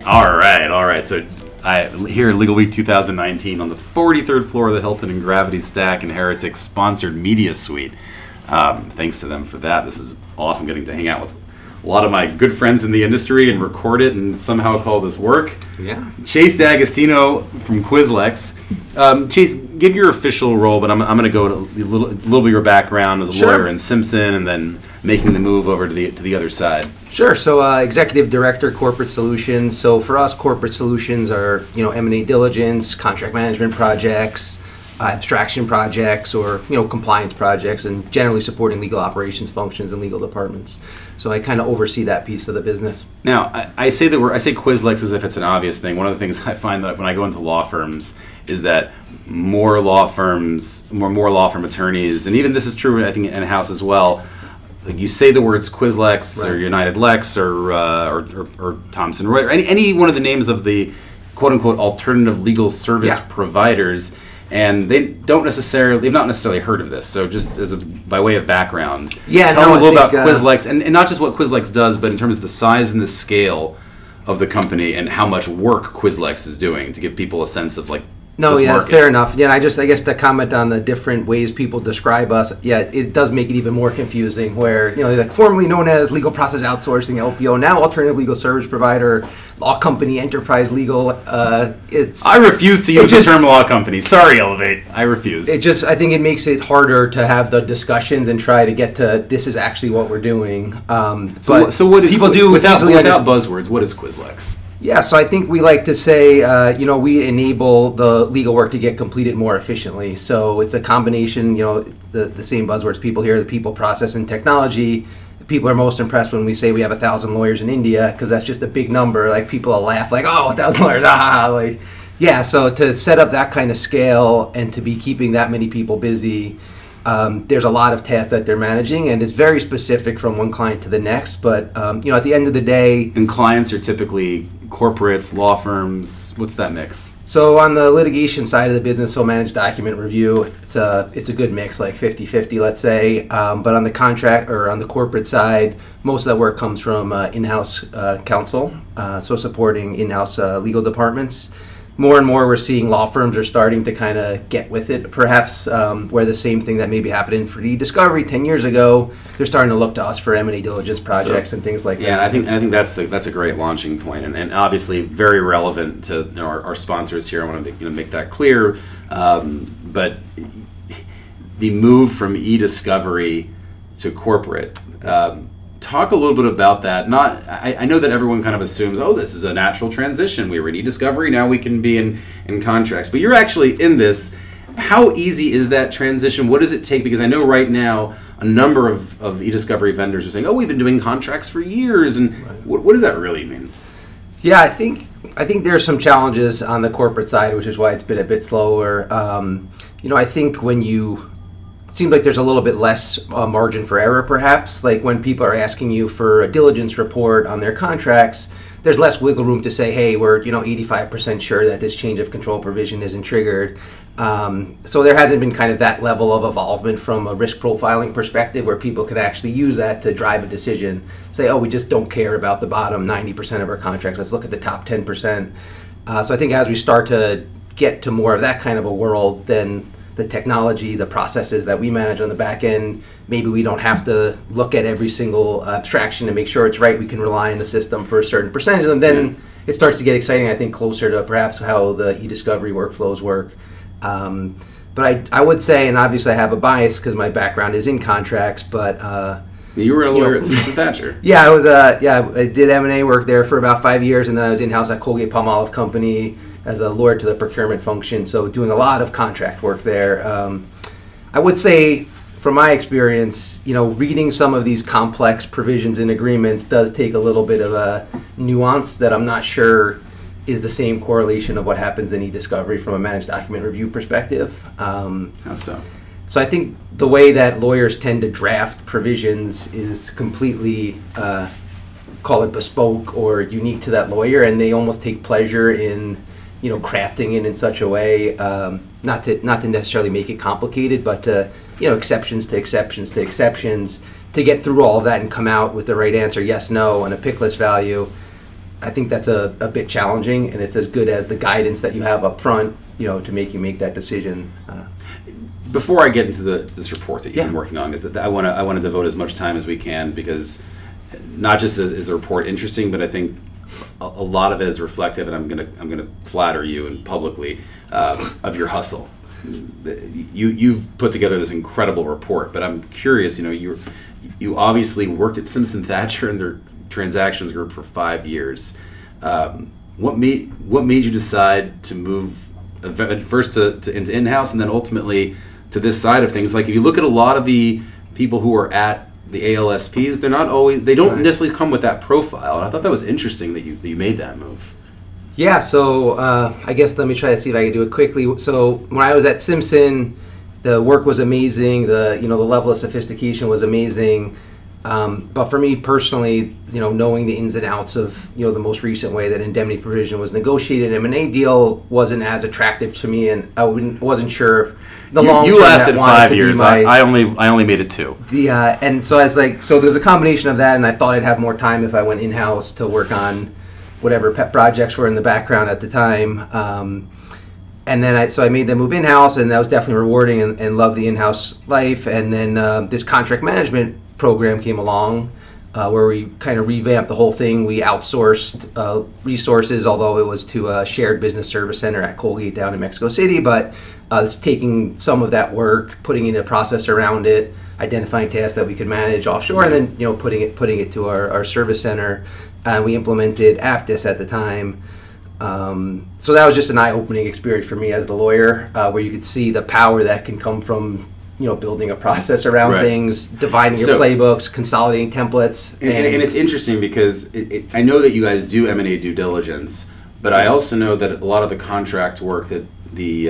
All right. So here at Legal Week 2019 on the 43rd floor of the Hilton in Gravity Stack and Heretik sponsored media suite. Thanks to them for that. This is awesome getting to hang out with a lot of my good friends in the industry and record it and somehow call this work. Yeah. Chase D'Agostino from Quislex. Chase, give your official role, but I'm going to go to a little bit of your background as a lawyer in Simpson and then making the move over to the other side. Sure. So Executive Director, Corporate Solutions. So for us, corporate solutions are, M&A diligence, contract management projects, abstraction projects, or, compliance projects, and generally supporting legal operations functions and legal departments. So I kind of oversee that piece of the business. Now, I say Quislex as if it's an obvious thing. One of the things I find that when I go into law firms is that more law firm attorneys, and even this is true, I think, in-house as well, like you say the words Quislex or United Lex or Thomson Reuters, or any one of the names of the quote-unquote alternative legal service providers, and they've not necessarily heard of this. So just by way of background, tell them a little about Quislex, and not just what Quislex does, but in terms of the size and the scale of the company and how much work Quislex is doing to give people a sense of market. Fair enough. Yeah, I guess to comment on the different ways people describe us, it does make it even more confusing where, like formerly known as legal process outsourcing, LPO, now alternative legal service provider, law company, enterprise legal. I refuse to use the term law company. Sorry, Elevate. I refuse. I think it makes it harder to have the discussions and try to get to this is actually what we're doing. So what is people do without buzzwords? What is Quislex? Yeah, so I think we like to say, we enable the legal work to get completed more efficiently. So it's a combination, the same buzzwords people hear, the people, process, and technology. People are most impressed when we say we have 1,000 lawyers in India because that's just a big number. Like people will laugh like, oh, 1,000 lawyers, so to set up that kind of scale and to be keeping that many people busy, there's a lot of tasks that they're managing, and it's very specific from one client to the next. But at the end of the day, and clients are typically corporates, law firms. What's that mix? So on the litigation side of the business, so managed document review, it's a good mix, like 50-50, let's say. But on the contract or on the corporate side, most of that work comes from in-house counsel, so supporting in-house legal departments. More and more we're seeing law firms are starting to kind of get with it, perhaps where the same thing that maybe happened in e-discovery 10 years ago, they're starting to look to us for M&A diligence projects and things like that. Yeah, and I think that's a great launching point, and obviously very relevant to our sponsors here. I want to make that clear. But the move from e-discovery to corporate, talk a little bit about that. I know that everyone kind of assumes, oh, this is a natural transition. We were in e-discovery, now we can be in contracts. But you're actually in this. How easy is that transition? What does it take? Because I know right now a number of e-discovery vendors are saying, oh, we've been doing contracts for years. And what does that really mean? Yeah, I think there are some challenges on the corporate side, which is why it's been a bit slower. I think it seems like there's a little bit less margin for error, perhaps. Like when people are asking you for a diligence report on their contracts, there's less wiggle room to say, hey, we're 85% sure that this change of control provision isn't triggered. So there hasn't been kind of that level of involvement from a risk profiling perspective where people can actually use that to drive a decision. Say, oh, we just don't care about the bottom 90% of our contracts. Let's look at the top 10%. So I think as we start to get to more of that kind of a world, then the technology, the processes that we manage on the back end, maybe we don't have to look at every single abstraction to make sure it's right. We can rely on the system for a certain percentage, and then it starts to get exciting, I think, closer to perhaps how the e-discovery workflows work. But I would say, and obviously I have a bias because my background is in contracts, but you were a lawyer at Simpson Thatcher. Yeah, I did M&A work there for about 5 years, and then I was in-house at Colgate-Palmolive Company as a lawyer to the procurement function, so doing a lot of contract work there. I would say, from my experience, reading some of these complex provisions and agreements does take a little bit of a nuance that I'm not sure is the same correlation of what happens in e-discovery from a managed document review perspective. How so? So I think the way that lawyers tend to draft provisions is completely, call it bespoke or unique to that lawyer, and they almost take pleasure in crafting it in such a way, not to necessarily make it complicated, but to, exceptions to exceptions to exceptions, to get through all of that and come out with the right answer, yes, no, and a pick list value. I think that's a bit challenging, and it's as good as the guidance that you have up front, to make that decision. Before I get into this report that you've been working on, is that I want to devote as much time as we can, because not just is the report interesting, but I think a lot of it is reflective, and I'm gonna flatter you and publicly of your hustle. You've put together this incredible report, but I'm curious. You obviously worked at Simpson Thacher and their transactions group for 5 years. What made you decide to move first into in-house, and then ultimately to this side of things? Like, if you look at a lot of the people who are at the ALSPs, they don't necessarily come with that profile. And I thought that was interesting that you made that move. Yeah, so I guess let me try to see if I can do it quickly. So when I was at Simpson, the work was amazing. The level of sophistication was amazing. But for me personally, knowing the ins and outs of the most recent way that indemnity provision was negotiated, an M&A deal wasn't as attractive to me, and I wasn't sure the long term. You lasted 5 years. I only made it 2. Yeah, and so I was like, so there's a combination of that, and I thought I'd have more time if I went in house to work on whatever pet projects were in the background at the time. And then I made the move in-house, and that was definitely rewarding, and loved the in-house life. And then this contract management program came along, where we kind of revamped the whole thing. We outsourced resources, although it was to a shared business service center at Colgate down in Mexico City. But it's taking some of that work, putting in a process around it, identifying tasks that we could manage offshore, and then putting it to our service center. We implemented Aptis at the time. So that was just an eye-opening experience for me as the lawyer, where you could see the power that can come from building a process around things, dividing your playbooks, consolidating templates. And it's interesting because I know that you guys do M&A due diligence, but I also know that a lot of the contract work that the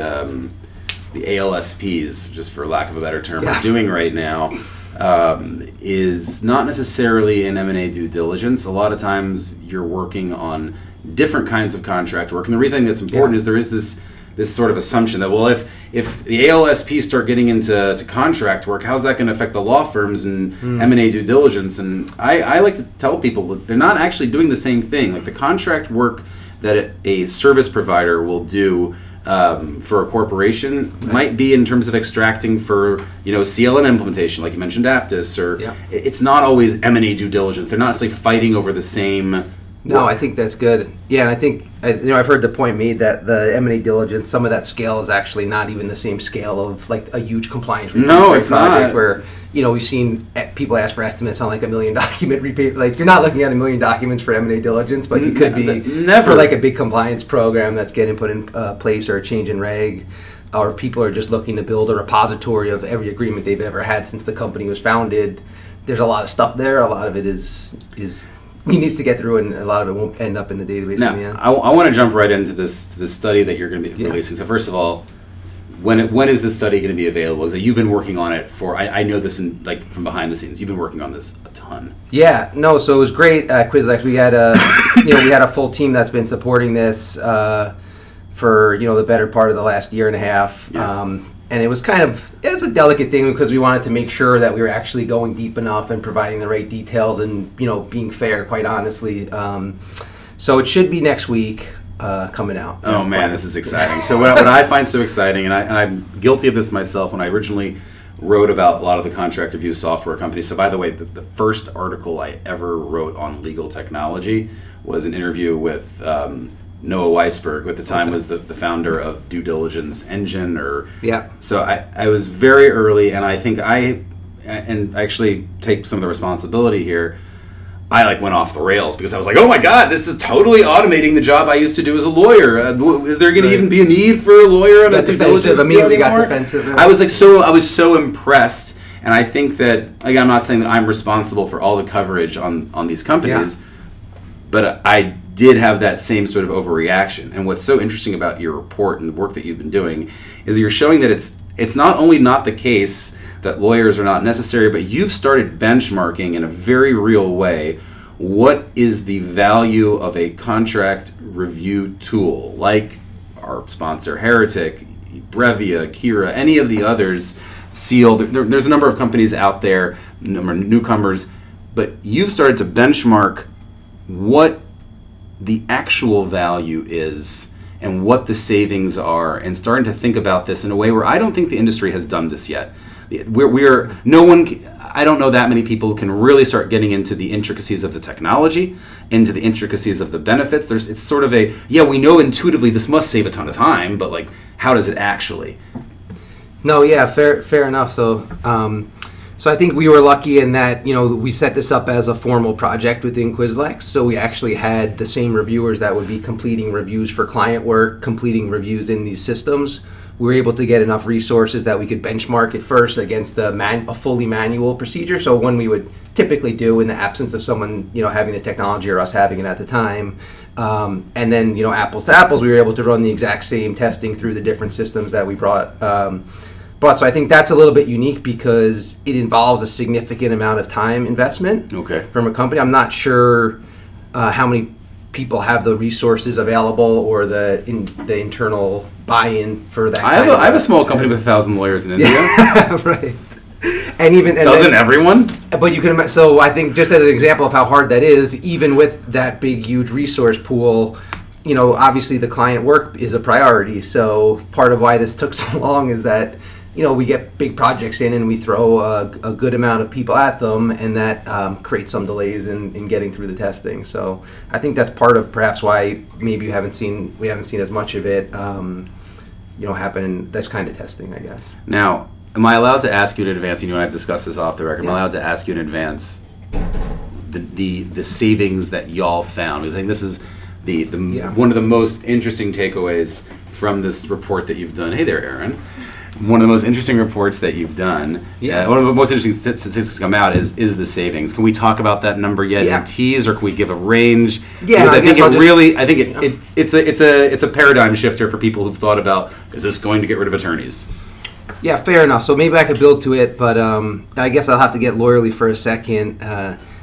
ALSPs, just for lack of a better term, are doing right now is not necessarily in M&A due diligence. A lot of times you're working on different kinds of contract work. And the reason I think that's important is there is this sort of assumption that, well, if the ALSPs start getting into contract work, how's that going to affect the law firms and M&A due diligence? And I like to tell people that they're not actually doing the same thing. Like, the contract work that a service provider will do for a corporation might be in terms of extracting for CLM implementation, like you mentioned Aptis, or it's not always M&A due diligence. They're not necessarily fighting over the same. No, I think that's good. Yeah, and I think I've heard the point made that the M&A diligence, some of that scale is actually not even the same scale of like a huge compliance project not. Where we've seen people ask for estimates on like a 1 million document repeat. Like, you're not looking at 1 million documents for M&A diligence, but you could be for like a big compliance program that's getting put in place, or a change in reg, or if people are just looking to build a repository of every agreement they've ever had since the company was founded. There's a lot of stuff there. A lot of it is he needs to get through, and a lot of it won't end up in the database now, in the end. I want to jump right into this study that you're going to be releasing. So first of all, when is this study going to be available? So you've been working on it for, I know this from behind the scenes. You've been working on this a ton. Yeah, no, so it was great at Quislex. We had a full team that's been supporting this for the better part of the last year and a half. Yeah. And it was it's a delicate thing, because we wanted to make sure that we were actually going deep enough and providing the right details and, being fair, quite honestly. So it should be next week coming out. Oh, man, this is exciting. So what I find so exciting, and I'm guilty of this myself, when I originally wrote about a lot of the contract review software companies. So by the way, the first article I ever wrote on legal technology was an interview with Noah Weisberg, who at the time was the founder of Due Diligence Engine. So I was very early, and I think I actually take some of the responsibility here. I went off the rails because I was like, oh my God, this is totally automating the job I used to do as a lawyer. Is there going to even be a need for a lawyer on a due diligence immediately got defensive. I was so impressed, and I think that, again, I'm not saying that I'm responsible for all the coverage on these companies, but I did have that same sort of overreaction. And what's so interesting about your report and the work that you've been doing is that you're showing that it's not only not the case that lawyers are not necessary, but you've started benchmarking in a very real way what is the value of a contract review tool, like our sponsor Heretik, Brevia, Kira, any of the others, Seal. There's a number of companies out there, newcomers, but you've started to benchmark what the actual value is and what the savings are, and starting to think about this in a way where I don't think the industry has done this yet. I don't know that many people who can really start getting into the intricacies of the technology, into the intricacies of the benefits. It's sort of we know intuitively this must save a ton of time, but like, how does it actually? No, yeah, fair enough. So I think we were lucky in that, we set this up as a formal project within Quislex. So we actually had the same reviewers that would be completing reviews for client work, completing reviews in these systems. We were able to get enough resources that we could benchmark it first against a fully manual procedure. So one we would typically do in the absence of someone, having the technology or us having it at the time. And then, apples to apples, we were able to run the exact same testing through the different systems that we brought. So I think that's a little bit unique because it involves a significant amount of time investment from a company. I'm not sure how many people have the resources available or the internal buy-in for that. I have a small company with 1,000 lawyers in India. Right. And doesn't everyone? But you can. So I think just as an example of how hard that is, even with that big, huge resource pool, obviously the client work is a priority. So part of why this took so long is that we get big projects in and we throw a good amount of people at them, and that creates some delays in getting through the testing. So I think that's part of perhaps why maybe we haven't seen as much of it happen in this kind of testing, I guess. Now, am I allowed to ask you in advance? You and I have discussed this off the record. Am I allowed to ask you in advance the savings that y'all found? Because I think this is one of the most interesting takeaways from this report that you've done. Hey there, Aaron. One of the most interesting reports that you've done, one of the most interesting statistics to come out is the savings. Can we talk about that number yet in tease, or can we give a range? Yeah, because I think it's a paradigm shifter for people who've thought about, is this going to get rid of attorneys? Yeah, fair enough. So maybe I could build to it, but I guess I'll have to get lawyerly for a second.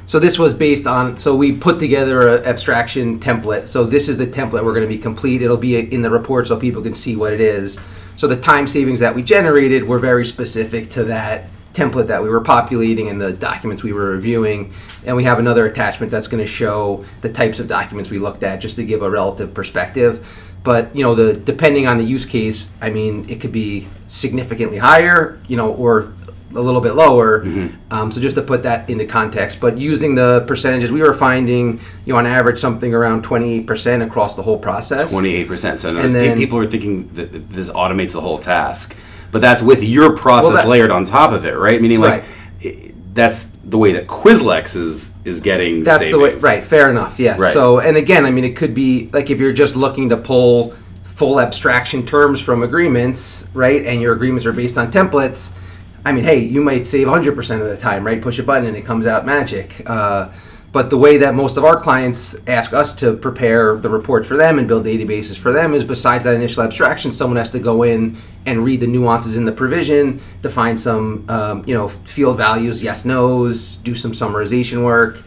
So this was based on, so we put together an abstraction template. So this is the template we're going to be complete. It'll be in the report so people can see what it is. So the time savings that we generated were very specific to that template that we were populating and the documents we were reviewing. And we have another attachment that's going to show the types of documents we looked at just to give a relative perspective. But, depending on the use case, I mean, it could be significantly higher, or a little bit lower. So just to put that into context, but using the percentages, we were finding, on average, something around 28% across the whole process. 28%. So people are thinking that this automates the whole task, but that's with your process layered on top of it, right? Meaning, that's the way that Quislex is getting savings. The way, right? Fair enough. Yes. Right. So, and again, I mean, it could be like if you're just looking to pull full abstraction terms from agreements, right? And your agreements are based on templates. I mean, hey, you might save 100% of the time, right? Push a button and it comes out magic. But the way that most of our clients ask us to prepare the reports for them and build databases for them is, besides that initial abstraction, someone has to go in and read the nuances in the provision, define some, field values, yes, nos, do some summarization work.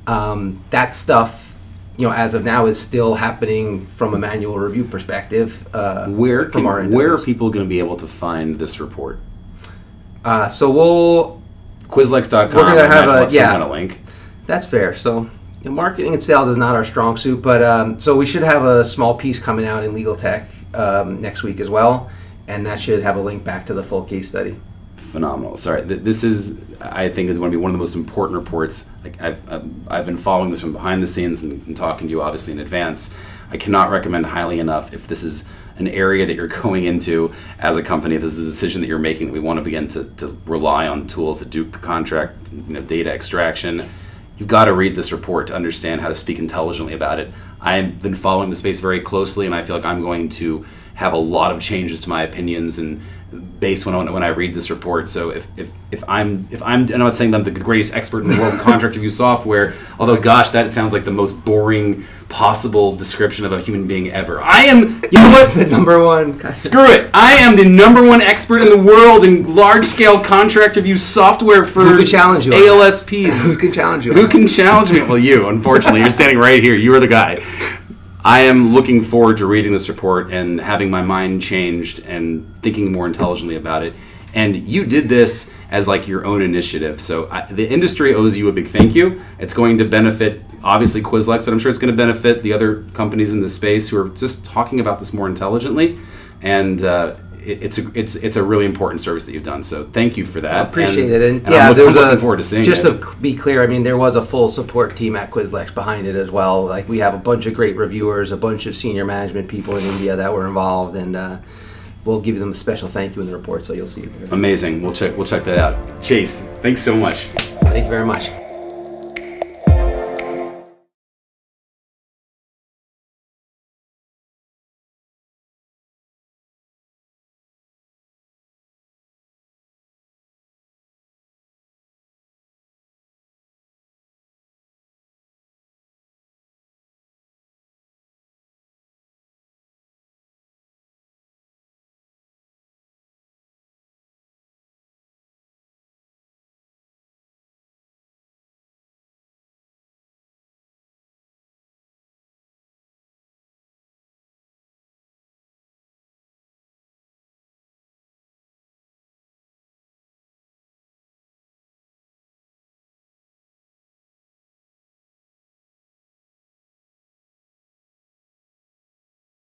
That stuff, as of now, is still happening from a manual review perspective. Where are people going to be able to find this report? So Quislex.com. We're going to have a link. That's fair. So marketing and sales is not our strong suit, but so we should have a small piece coming out in Legal Tech next week as well, and that should have a link back to the full case study. Phenomenal. Sorry, this is, I think, is going to be one of the most important reports. Like I've been following this from behind the scenes and talking to you obviously in advance. I cannot recommend highly enough, if this is an area that you're going into as a company, if this is a decision that you're making, that we want to begin to rely on tools that do contract data extraction, you've got to read this report to understand how to speak intelligently about it. I've been following the space very closely, and I feel like I'm going to have a lot of changes to my opinions and based when I read this report. So if I'm not saying that I'm the greatest expert in the world of contract review software, although gosh, that sounds like the most boring possible description of a human being ever. I am, you know what? The number one. Screw it. I am the number one expert in the world in large scale contract review software for Who can challenge you ALSPs. Who can challenge you? Who can challenge me? Well, you, unfortunately. You're standing right here. You are the guy. I am looking forward to reading this report and having my mind changed and thinking more intelligently about it and you did this as like your own initiative. So the industry owes you a big thank you. It's going to benefit obviously Quislex, but I'm sure it's going to benefit the other companies in the space who are just talking about this more intelligently. And it's a really important service that you've done. So thank you for that. I appreciate it. And yeah, I'm there's looking forward to seeing just it. to be clear, I mean, there was a full support team at Quislex behind it as well. Like, we have a bunch of great reviewers, a bunch of senior management people in India that were involved, and we'll give them a special thank you in the report, so you'll see it there. Amazing. We'll check that out. Chase, thanks so much. Thank you very much.